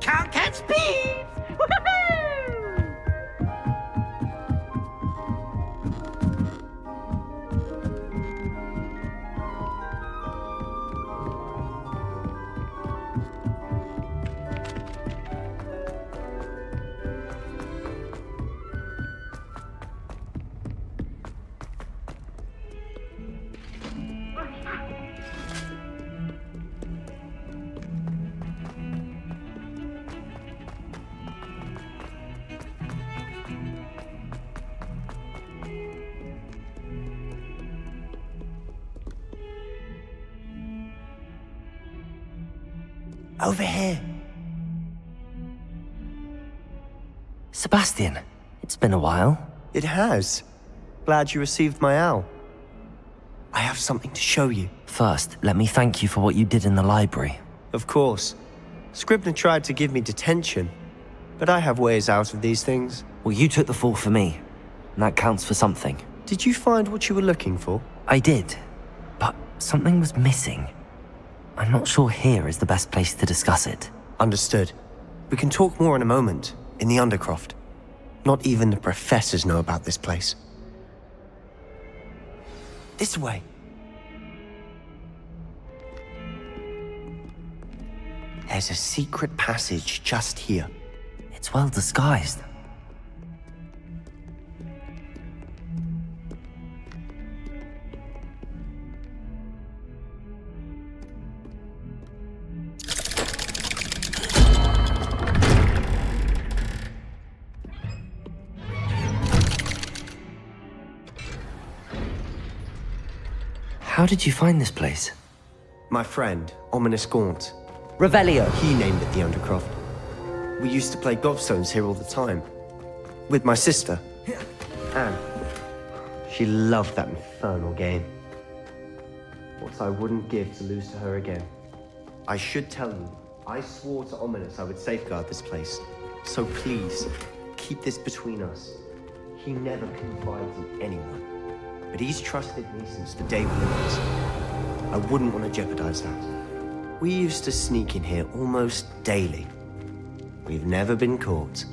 can't catch peas! Over here. Sebastian, it's been a while. It has. Glad you received my owl. I have something to show you. First, let me thank you for what you did in the library. Of course. Scribner tried to give me detention, but I have ways out of these things. Well, you took the fall for me, and that counts for something. Did you find what you were looking for? I did, but something was missing. I'm not sure here is the best place to discuss it. Understood. We can talk more in a moment, in the Undercroft. Not even the professors know about this place. This way. There's a secret passage just here. It's well disguised. How did you find this place? My friend, Ominous Gaunt. Revelio. He named it the Undercroft. We used to play gobstones here all the time. With my sister, Anne. She loved that infernal game. What I wouldn't give to lose to her again. I should tell you, I swore to Ominous I would safeguard this place. So please, keep this between us. He never confides in anyone. But he's trusted me since the day we met. I wouldn't want to jeopardize that. We used to sneak in here almost daily. We've never been caught.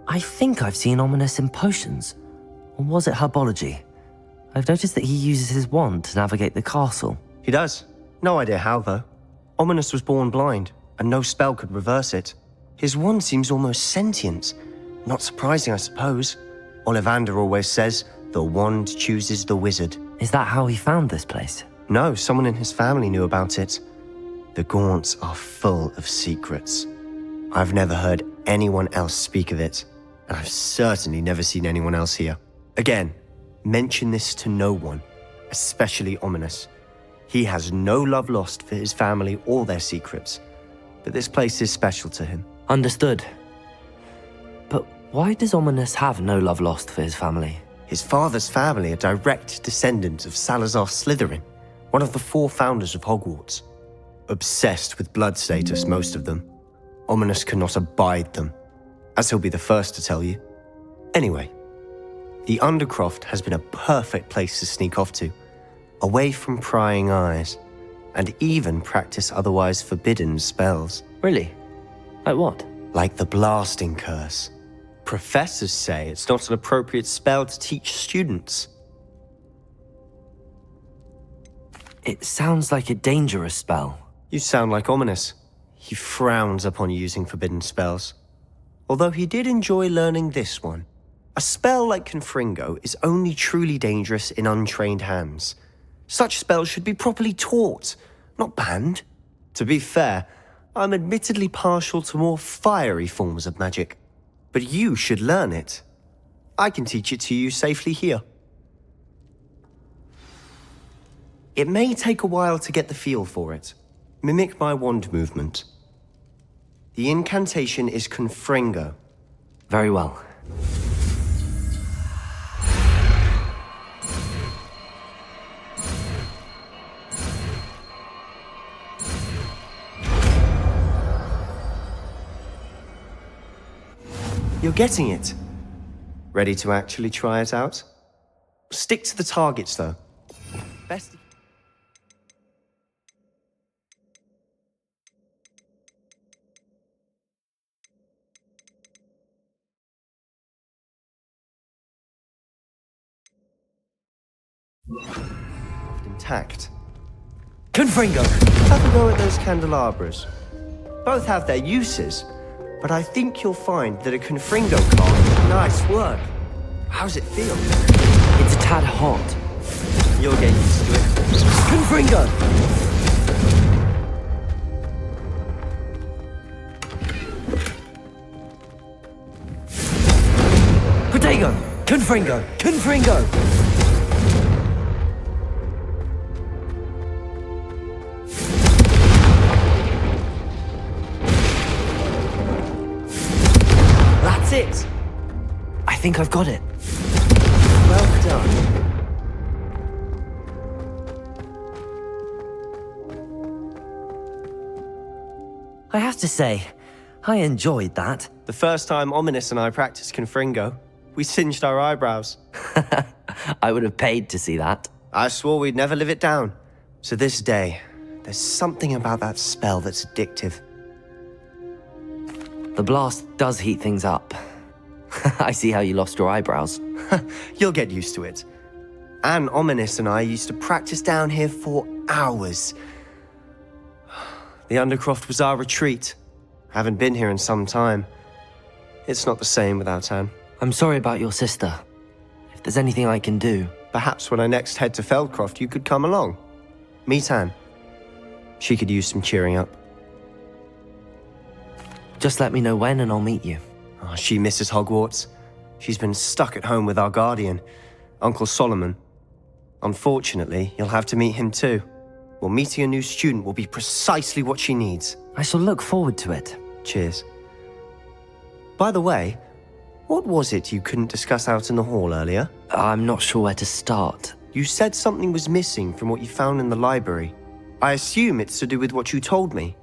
I think I've seen Ominous in potions. Or was it herbology? I've noticed that he uses his wand to navigate the castle. He does. No idea how, though. Ominous was born blind, and no spell could reverse it. His wand seems almost sentient. Not surprising, I suppose. Ollivander always says, the wand chooses the wizard. Is that how he found this place? No, someone in his family knew about it. The Gaunts are full of secrets. I've never heard anyone else speak of it, and I've certainly never seen anyone else here. Again, mention this to no one, especially Ominous. He has no love lost for his family or their secrets, but this place is special to him. Understood. But why does Ominous have no love lost for his family? His father's family are direct descendants of Salazar Slytherin, one of the 4 founders of Hogwarts. Obsessed with blood status, most of them. Ominous cannot abide them, as he'll be the first to tell you. Anyway, the Undercroft has been a perfect place to sneak off to, away from prying eyes, and even practice otherwise forbidden spells. Really? Like what? Like the blasting curse. Professors say it's not an appropriate spell to teach students. It sounds like a dangerous spell. You sound like Ominous. He frowns upon using forbidden spells. Although he did enjoy learning this one. A spell like Confringo is only truly dangerous in untrained hands. Such spells should be properly taught, not banned. To be fair, I'm admittedly partial to more fiery forms of magic. But you should learn it. I can teach it to you safely here. It may take a while to get the feel for it. Mimic my wand movement. The incantation is Confringo. Very well. You're getting it. Ready to actually try it out? Stick to the targets, though. Best. Intact. Confringo! Have a go at those candelabras. Both have their uses, but I think you'll find that a Confringo card... Nice work. How's it feel? It's a tad hot. You'll get used to it. Confringo! Protego! Confringo! Confringo! That's it! I think I've got it. Well done. I have to say, I enjoyed that. The first time Ominous and I practiced Confringo, we singed our eyebrows. I would have paid to see that. I swore we'd never live it down. To this day, there's something about that spell that's addictive. The blast does heat things up. I see how you lost your eyebrows. You'll get used to it. Anne, Ominous and I used to practice down here for hours. The Undercroft was our retreat. Haven't been here in some time. It's not the same without Anne. I'm sorry about your sister. If there's anything I can do... Perhaps when I next head to Feldcroft, you could come along. Meet Anne. She could use some cheering up. Just let me know when and I'll meet you. Oh, she misses Hogwarts. She's been stuck at home with our guardian, Uncle Solomon. Unfortunately, you'll have to meet him too. Well, meeting a new student will be precisely what she needs. I shall look forward to it. Cheers. By the way, what was it you couldn't discuss out in the hall earlier? I'm not sure where to start. You said something was missing from what you found in the library. I assume it's to do with what you told me.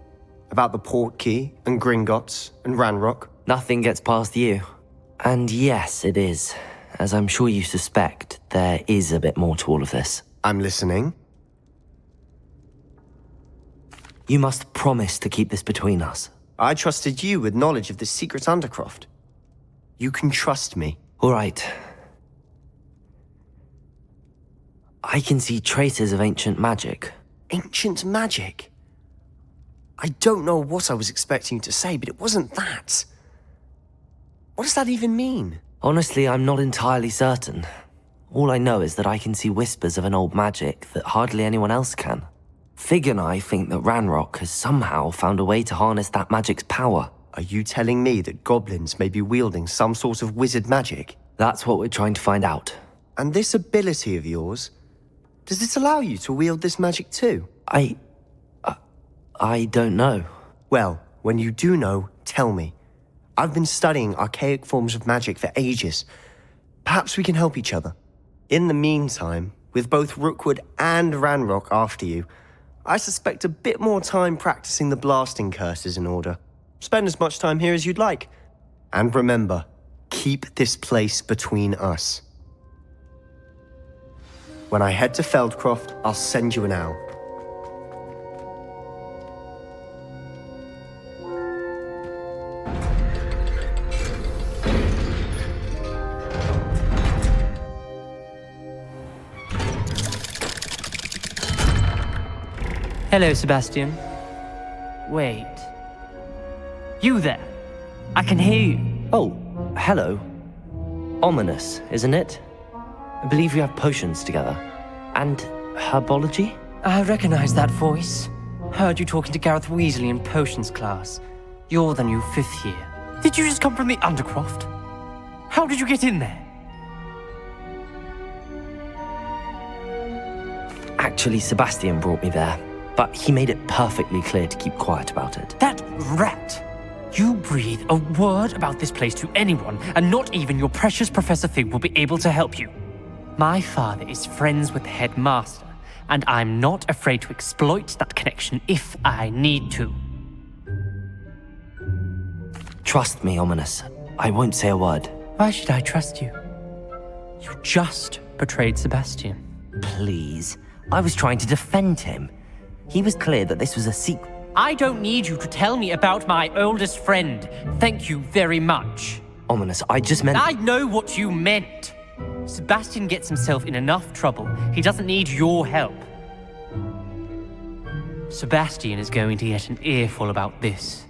About the Portkey, and Gringotts, and Ranrock. Nothing gets past you. And yes, it is. As I'm sure you suspect, there is a bit more to all of this. I'm listening. You must promise to keep this between us. I trusted you with knowledge of the secret Undercroft. You can trust me. All right. I can see traces of ancient magic. Ancient magic? I don't know what I was expecting to say, but it wasn't that. What does that even mean? Honestly, I'm not entirely certain. All I know is that I can see whispers of an old magic that hardly anyone else can. Fig and I think that Ranrock has somehow found a way to harness that magic's power. Are you telling me that goblins may be wielding some sort of wizard magic? That's what we're trying to find out. And this ability of yours, does it allow you to wield this magic too? I don't know. Well, when you do know, tell me. I've been studying archaic forms of magic for ages. Perhaps we can help each other. In the meantime, with both Rookwood and Ranrock after you, I suspect a bit more time practicing the blasting curse is in order. Spend as much time here as you'd like. And remember, keep this place between us. When I head to Feldcroft, I'll send you an owl. Hello, Sebastian. Wait. You there? I can hear you. Oh, hello. Ominous, isn't it? I believe we have potions together. And herbology? I recognize that voice. Heard you talking to Gareth Weasley in potions class. You're the new 5th year. Did you just come from the Undercroft? How did you get in there? Actually, Sebastian brought me there. But he made it perfectly clear to keep quiet about it. That rat! You breathe a word about this place to anyone, and not even your precious Professor Fig will be able to help you. My father is friends with the headmaster, and I'm not afraid to exploit that connection if I need to. Trust me, Ominous. I won't say a word. Why should I trust you? You just betrayed Sebastian. Please. I was trying to defend him. He was clear that this was a secret. I don't need you to tell me about my oldest friend. Thank you very much. Ominous, I just meant... I know what you meant. Sebastian gets himself in enough trouble. He doesn't need your help. Sebastian is going to get an earful about this.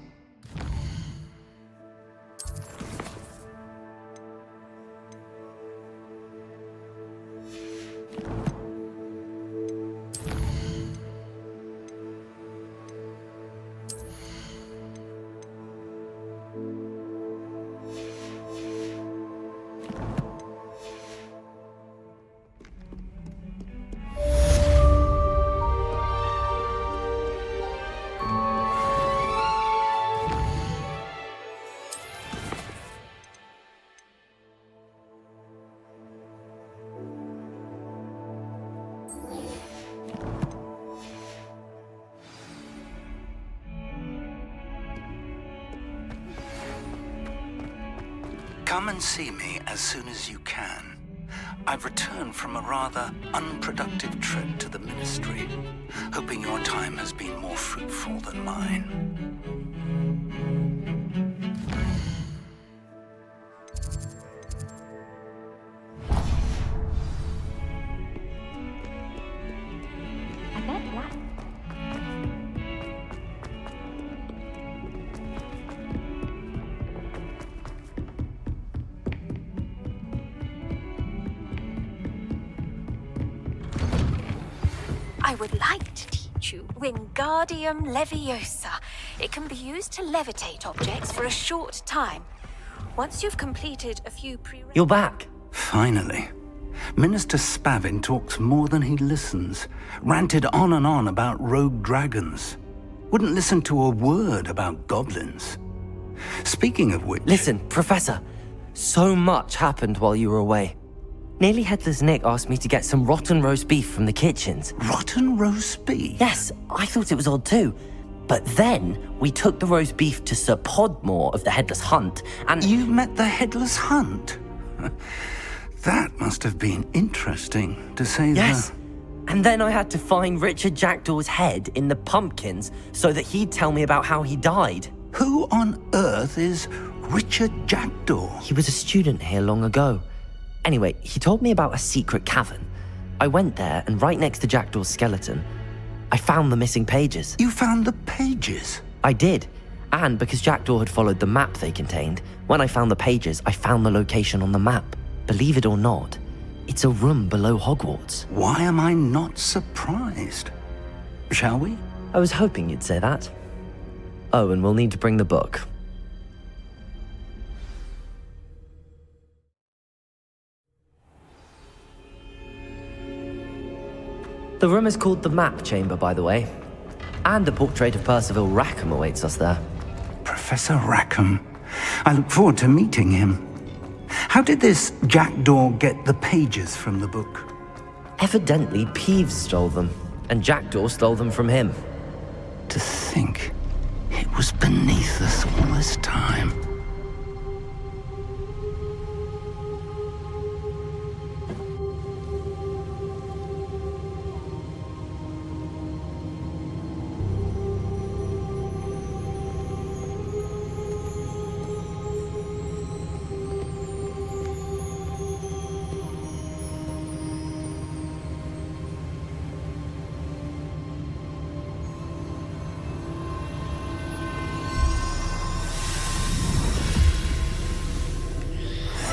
Come and see me as soon as you can. I've returned from a rather unproductive trip to the ministry, hoping your time has been more fruitful than mine. I would like to teach you Wingardium Leviosa. It can be used to levitate objects for a short time. Once you've completed a few You're back. Finally. Minister Spavin talks more than he listens. Ranted on and on about rogue dragons. Wouldn't listen to a word about goblins. Speaking of which... Listen, Professor. So much happened while you were away. Nearly Headless Nick asked me to get some rotten roast beef from the kitchens. Rotten roast beef? Yes, I thought it was odd too. But then we took the roast beef to Sir Podmore of the Headless Hunt, and... You met the Headless Hunt? That must have been interesting, to say the... Yes. And then I had to find Richard Jackdaw's head in the pumpkins so that he'd tell me about how he died. Who on earth is Richard Jackdaw? He was a student here long ago. Anyway, he told me about a secret cavern. I went there, and right next to Jackdaw's skeleton, I found the missing pages. You found the pages? I did. And because Jackdaw had followed the map they contained, when I found the pages, I found the location on the map. Believe it or not, it's a room below Hogwarts. Why am I not surprised? Shall we? I was hoping you'd say that. Oh, and we'll need to bring the book. The room is called the Map Chamber, by the way. And a portrait of Percival Rackham awaits us there. Professor Rackham. I look forward to meeting him. How did this Jackdaw get the pages from the book? Evidently, Peeves stole them, and Jackdaw stole them from him. To think it was beneath us all this time.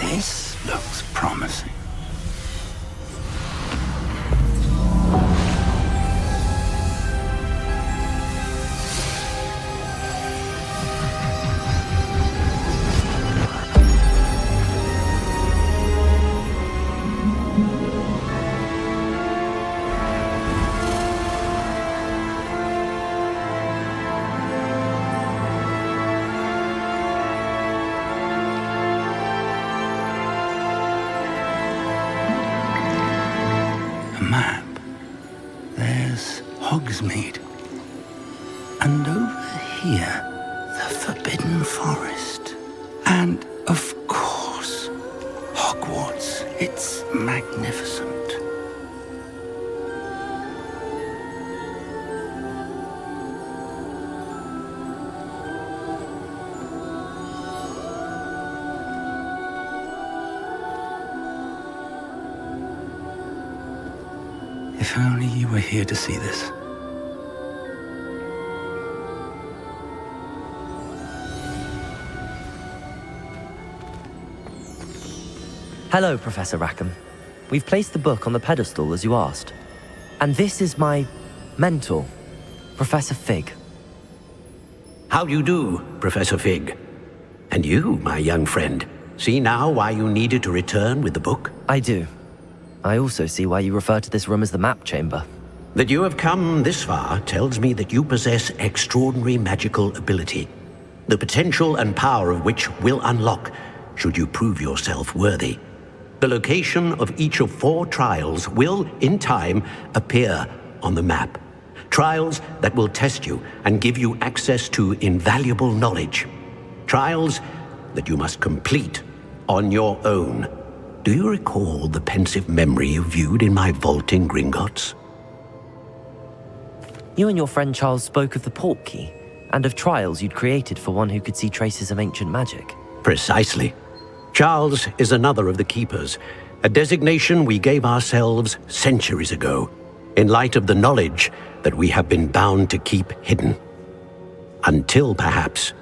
This looks promising. Map. There's Hogsmeade. And over here, the Forbidden Forest. And, of course, Hogwarts. It's magnificent. If only you were here to see this. Hello, Professor Rackham. We've placed the book on the pedestal as you asked. And this is my mentor, Professor Fig. How do you do, Professor Fig? And you, my young friend, see now why you needed to return with the book? I do. I also see why you refer to this room as the map chamber. That you have come this far tells me that you possess extraordinary magical ability, the potential and power of which will unlock should you prove yourself worthy. The location of each of 4 trials will, in time, appear on the map. Trials that will test you and give you access to invaluable knowledge. Trials that you must complete on your own. Do you recall the pensive memory you viewed in my vault in Gringotts? You and your friend Charles spoke of the port key and of trials you'd created for one who could see traces of ancient magic. Precisely. Charles is another of the Keepers, a designation we gave ourselves centuries ago, in light of the knowledge that we have been bound to keep hidden. Until perhaps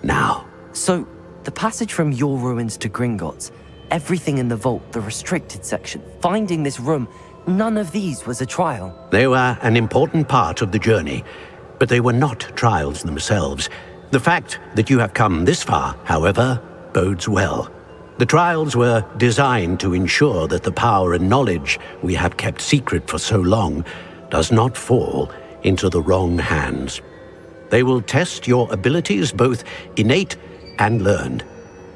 now. So, the passage from your ruins to Gringotts, everything in the vault, the restricted section, finding this room, none of these was a trial. They were an important part of the journey, but they were not trials themselves. The fact that you have come this far, however, bodes well. The trials were designed to ensure that the power and knowledge we have kept secret for so long does not fall into the wrong hands. They will test your abilities, both innate and learned.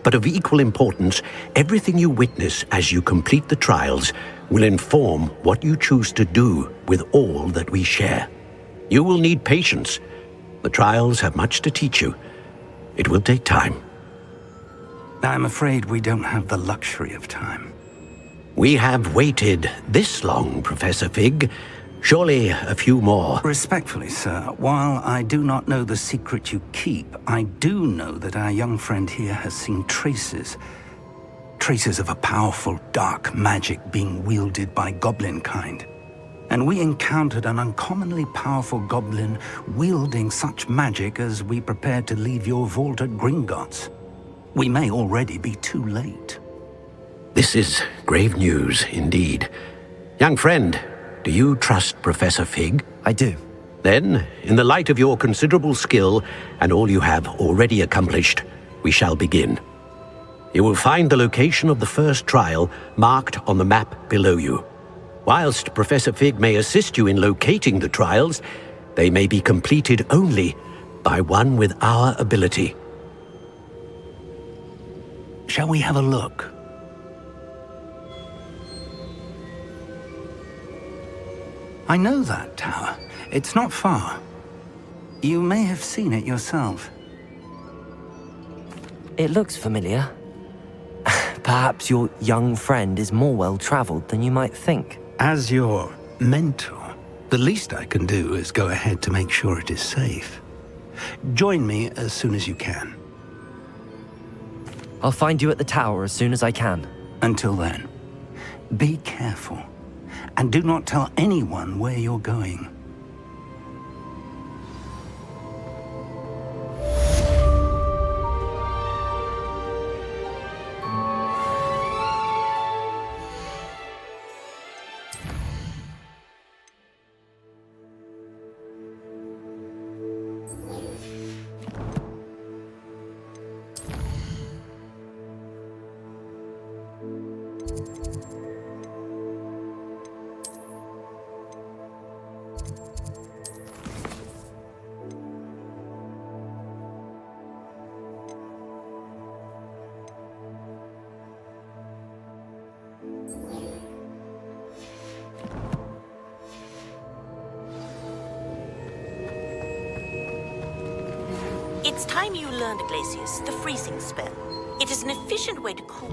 But of equal importance, everything you witness as you complete the trials will inform what you choose to do with all that we share. You will need patience. The trials have much to teach you. It will take time. I'm afraid we don't have the luxury of time. We have waited this long, Professor Fig. Surely a few more. Respectfully, sir, while I do not know the secret you keep, I do know that our young friend here has seen traces of a powerful dark magic being wielded by goblin kind. And we encountered an uncommonly powerful goblin wielding such magic as we prepared to leave your vault at Gringotts. We may already be too late. This is grave news indeed. Young friend, do you trust Professor Fig? I do. Then, in the light of your considerable skill and all you have already accomplished, we shall begin. You will find the location of the first trial marked on the map below you. Whilst Professor Fig may assist you in locating the trials, they may be completed only by one with our ability. Shall we have a look? I know that tower. It's not far. You may have seen it yourself. It looks familiar. Perhaps your young friend is more well-traveled than you might think. As your mentor, the least I can do is go ahead to make sure it is safe. Join me as soon as you can. I'll find you at the tower as soon as I can. Until then, be careful, and do not tell anyone where you're going. It's time you learned, Glacius, the freezing spell. It is an efficient way to cool.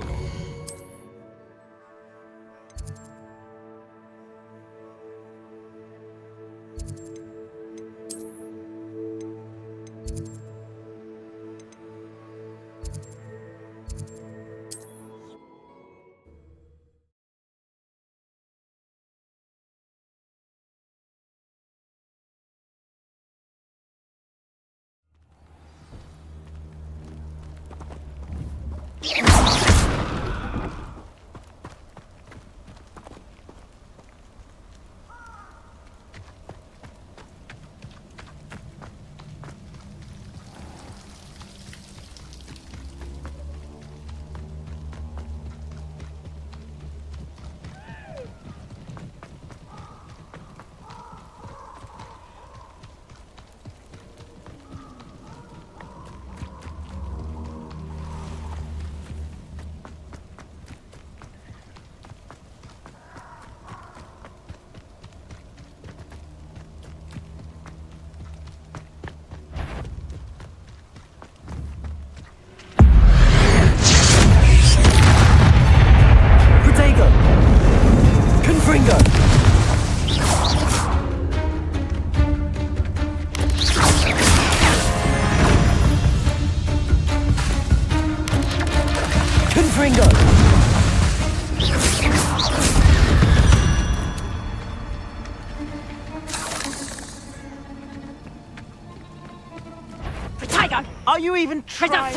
Are you even trying?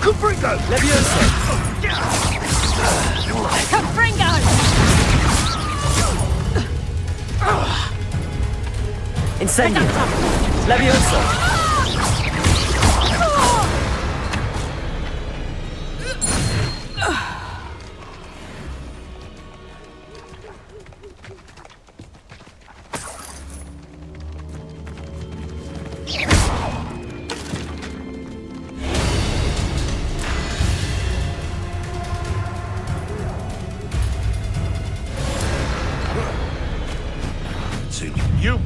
Confringo! Leviosa! Confringo! Incendio! Leviosa! You!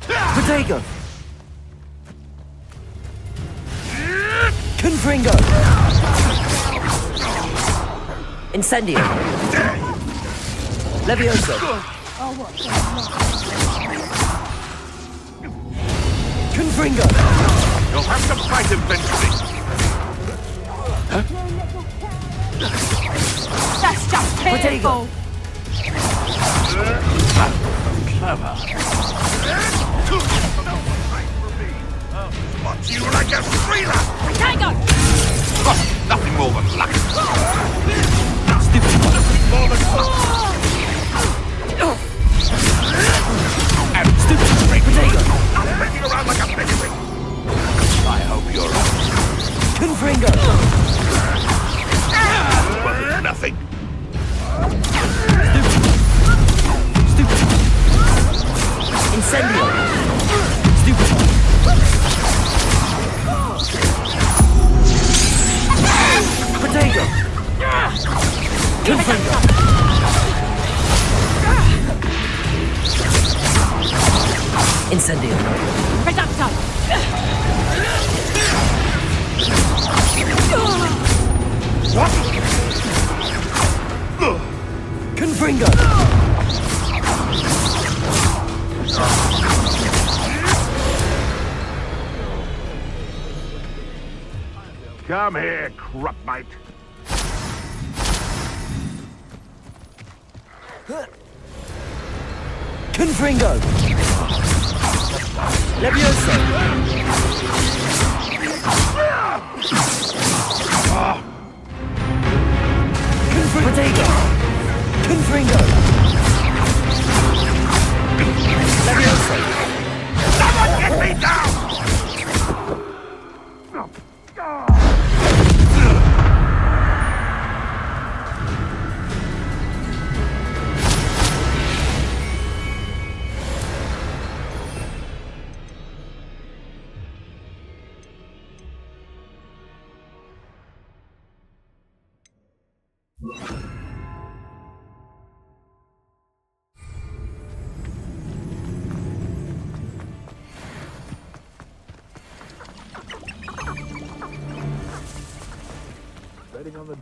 Protego! Confringo! Incendio! Leviosa! Confringo! You'll have to fight eventually! That's just painful! Clever. What, you like a thriller? Tango! Nothing more than luck. Stupid. Nothing more than luck. And stupid. Protego! Not bending around like a piggy. I hope you're right. Confringo! Well, it's nothing. Stupid! Incendio! Stupid! Protego! Confringo! Incendio! Reducto! What? Confringo! Come here, crupmite. Confringo! Leviosa! Protego! Confringo! Leviosa! Someone get me down!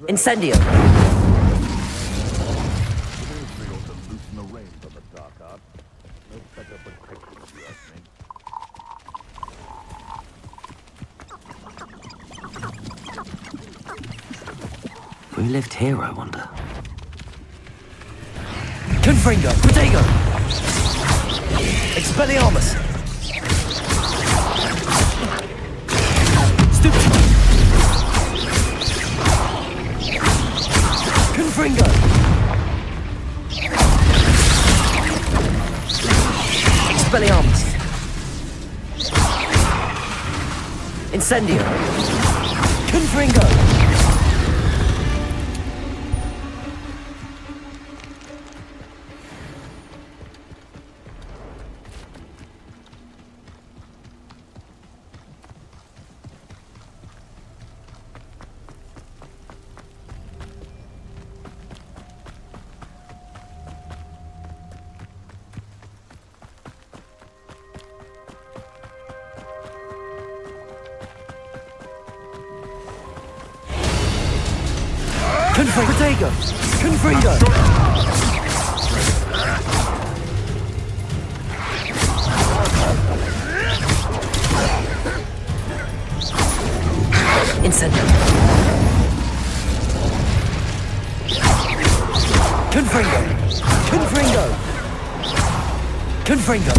Incendio! Who lived here, I wonder? Confringo! Protego! Expelliarmus! Stupid. Confringo. Expelliarmus. Incendio. Confringo. Protego! Confringo! Incendio! Confringo! Confringo! Confringo!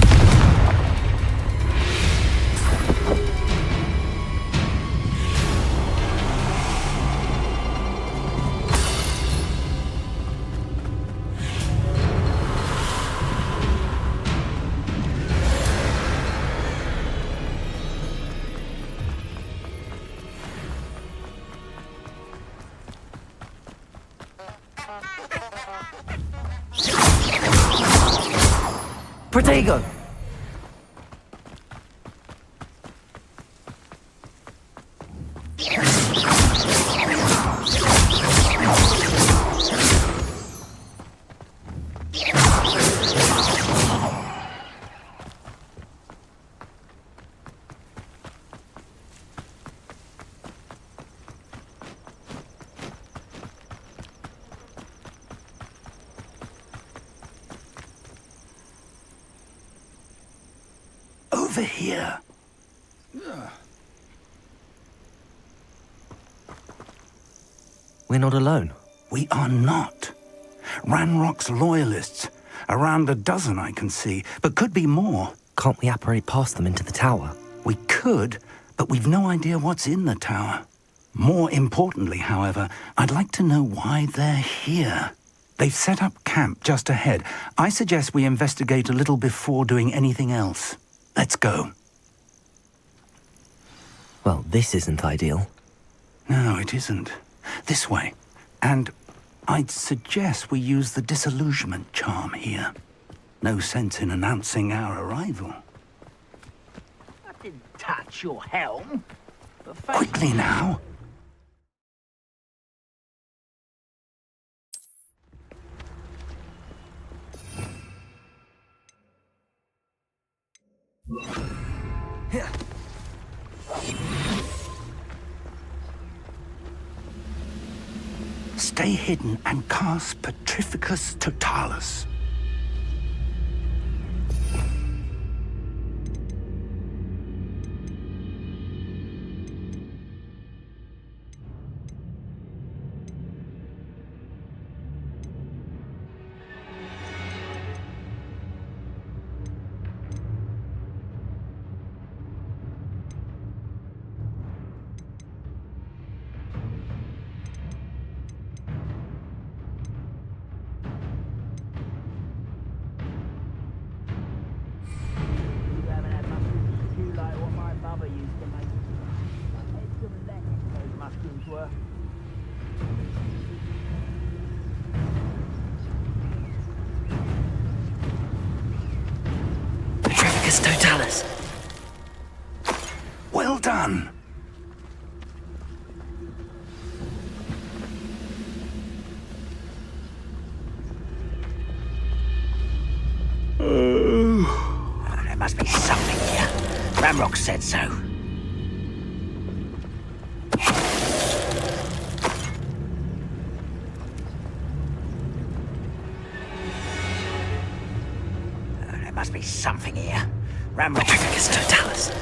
Protego! Over here. We're not alone. We are not. Ranrock's loyalists. Around a dozen I can see, but could be more. Can't we apparate past them into the tower? We could, but we've no idea what's in the tower. More importantly, however, I'd like to know why they're here. They've set up camp just ahead. I suggest we investigate a little before doing anything else. Let's go. Well, this isn't ideal. No, it isn't. This way. And I'd suggest we use the disillusionment charm here. No sense in announcing our arrival. I didn't touch your helm. Quickly now. Stay hidden and cast Petrificus Totalis. Petrificus Totalis. Well done. There must be something here. Ranrock said so. There must be something here. Ranrock. Petrificus Totalis.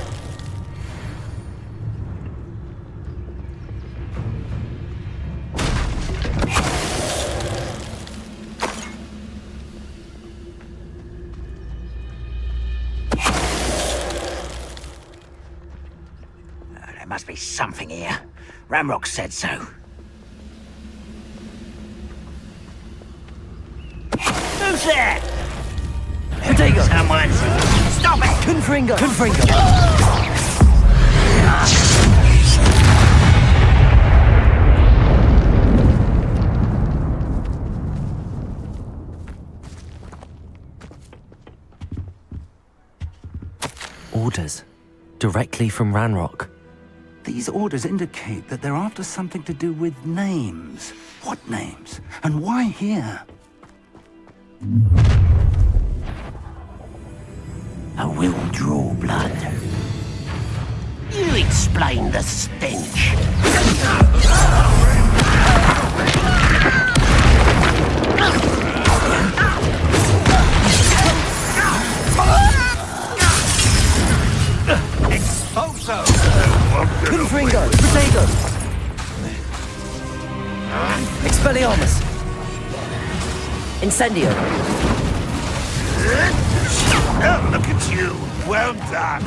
must be something here. Ranrock said so. Who's there? Potato! Someone! Stop it! Confringo! Orders. Directly from Ranrock. These orders indicate that they're after something to do with names. What names? And why here? I will draw blood. You explain the stench. Expulso! Confringo! Potato! Expelliarmus! Incendio! Oh, look at you. Well done.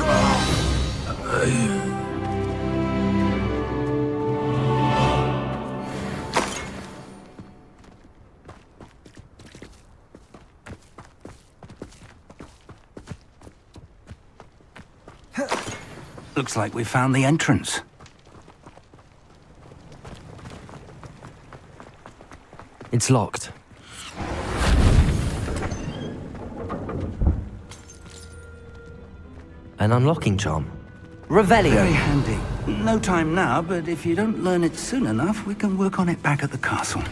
Looks like we found the entrance. It's locked. An unlocking charm. Revelio! Very handy. No time now, but if you don't learn it soon enough, we can work on it back at the castle.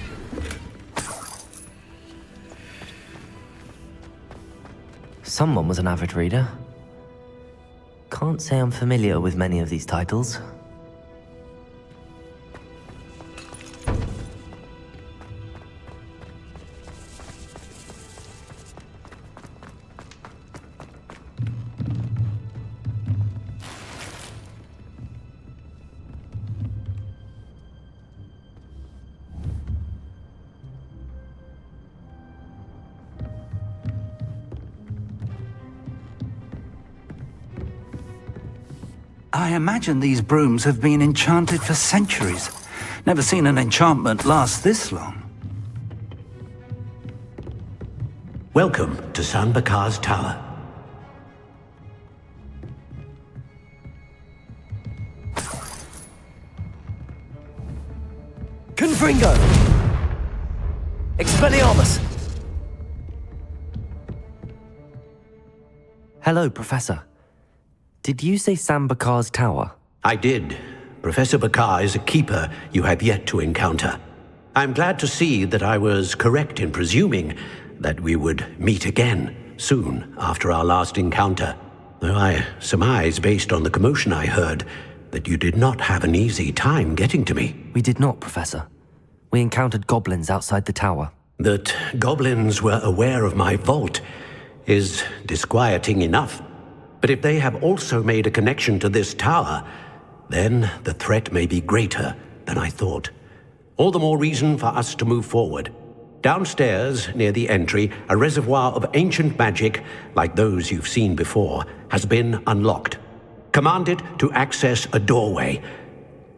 Someone was an avid reader. Can't say I'm familiar with many of these titles. I imagine these brooms have been enchanted for centuries. Never seen an enchantment last this long. Welcome to Sanbakar's Tower. Confringo! Expelliarmus! Hello, Professor. Did you say Sanbakar's Tower? I did. Professor Bakar is a keeper you have yet to encounter. I'm glad to see that I was correct in presuming that we would meet again soon after our last encounter. Though I surmise, based on the commotion I heard, that you did not have an easy time getting to me. We did not, Professor. We encountered goblins outside the tower. That goblins were aware of my vault is disquieting enough. But if they have also made a connection to this tower, then the threat may be greater than I thought. All the more reason for us to move forward. Downstairs, near the entry, a reservoir of ancient magic, like those you've seen before, has been unlocked. Commanded to access a doorway.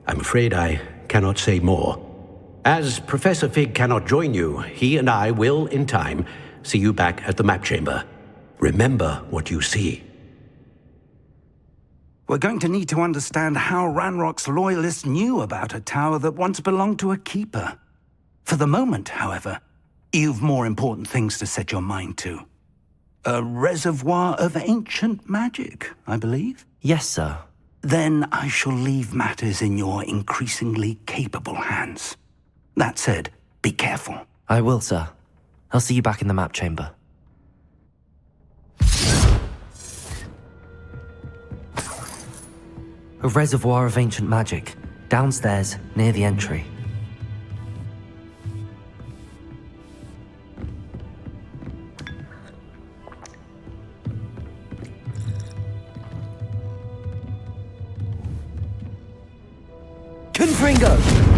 I'm afraid I cannot say more. As Professor Fig cannot join you, he and I will, in time, see you back at the map chamber. Remember what you see. We're going to need to understand how Ranrock's loyalists knew about a tower that once belonged to a keeper. For the moment, however, you've more important things to set your mind to. A reservoir of ancient magic, I believe? Yes, sir. Then I shall leave matters in your increasingly capable hands. That said, be careful. I will, sir. I'll see you back in the map chamber. A reservoir of ancient magic, downstairs, near the entry. Confringo!